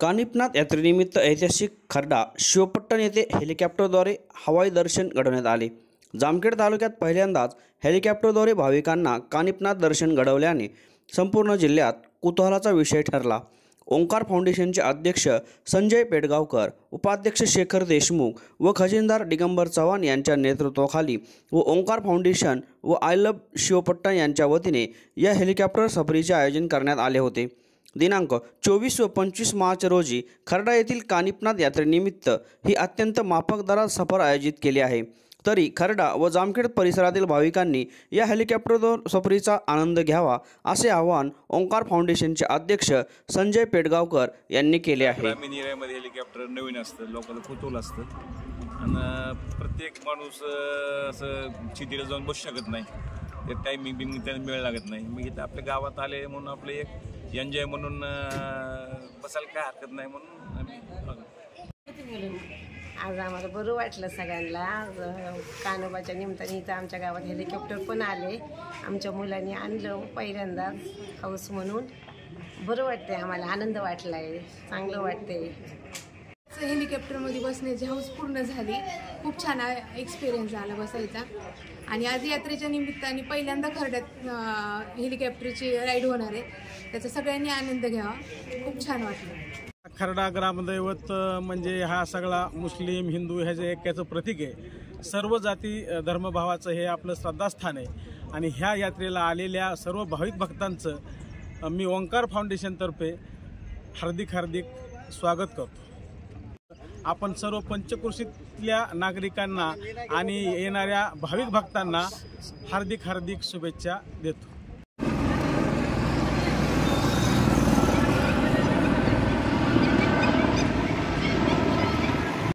कानिपनाथ यात्रेनिमित्त ऐतिहासिक खर्डा शिवपट्टण येथे हेलिकॉप्टरद्वारे हवाई दर्शन घडवण्यात आले। जामखेड तालुक्यात पहिल्यांदाच हेलिकॉप्टरद्वारे भाविकांना कानिपनाथ दर्शन घडवल्याने संपूर्ण जिल्ह्यात कुतूहलाचा विषय ठरला। ओंकार फाउंडेशनचे अध्यक्ष संजय पेडगावकर, उपाध्यक्ष शेखर देशमुख व खजिनदार दिगंबर चव्हाण यांच्या नेतृत्वाखाली व ओंकार फाउंडेशन व आय लव्ह शिवपट्टण यांच्या वतीने या हेलिकॉप्टर सफरीचे आयोजन करण्यात आले होते। दिनांक 24 व 25 मार्च रोजी खर्डा येथील कानिपनाथ यात्रेनिमित्त ही अत्यंत माफक दरात सफर आयोजित केली आहे। तरी खर्डा व जामखेड परिसरातील भाविकांनी या हेलिकॉप्टर सफरीचा आनंद घ्यावा असे आवाहन ओंकार फाउंडेशनचे अध्यक्ष संजय पेडगावकर यांनी केले आहे। ग्रामीण एरियामध्ये हेलिकॉप्टर नवीन असतं, लोकांना कुतूहल असतं आणि प्रत्येक माणूस असं चितीला जाऊन बसू शकत नाही, ते टायमिंग बिमिंग त्याला वेळ लागत नाही। मग इथं आपल्या गावात आले म्हणून आपलं एक एन्जॉय म्हणून बसायला काय हरकत नाही म्हणून आम्ही आज आम्हाला बरं वाटलं सगळ्यांना। कानोबाच्या निमित्ताने इथं आमच्या गावात हेलिकॉप्टर पण आले, आमच्या मुलांनी आणलं पहिल्यांदा हाऊस म्हणून। बरं वाटते आम्हाला, आनंद वाटला आहे, चांगलं वाटते। हेलिकॉप्टरमध्ये बसण्याची हौस पूर्ण झाली, खूप छान एक्सपिरियन्स झाला बसायचा। आणि आज यात्रेच्या निमित्ताने पहिल्यांदा खर्ड्यात हेलिकॉप्टरची राईड होणार आहे, त्याचा सगळ्यांनी आनंद घ्यावा, खूप छान वाटलं। खर्डा ग्रामदैवत म्हणजे हा सगळा मुस्लिम हिंदू ह्याचे ऐक्याचं प्रतीक आहे। सर्व जाती धर्मभावाचं हे आपलं श्रद्धास्थान आहे आणि ह्या यात्रेला आलेल्या सर्व भाविक भक्तांचं मी ओंकार फाउंडेशनतर्फे हार्दिक स्वागत करतो। आपण सर्व पंचक्रोशीतल्या नागरिकांना आणि येणाऱ्या भाविक भक्तांना हार्दिक शुभेच्छा देतो।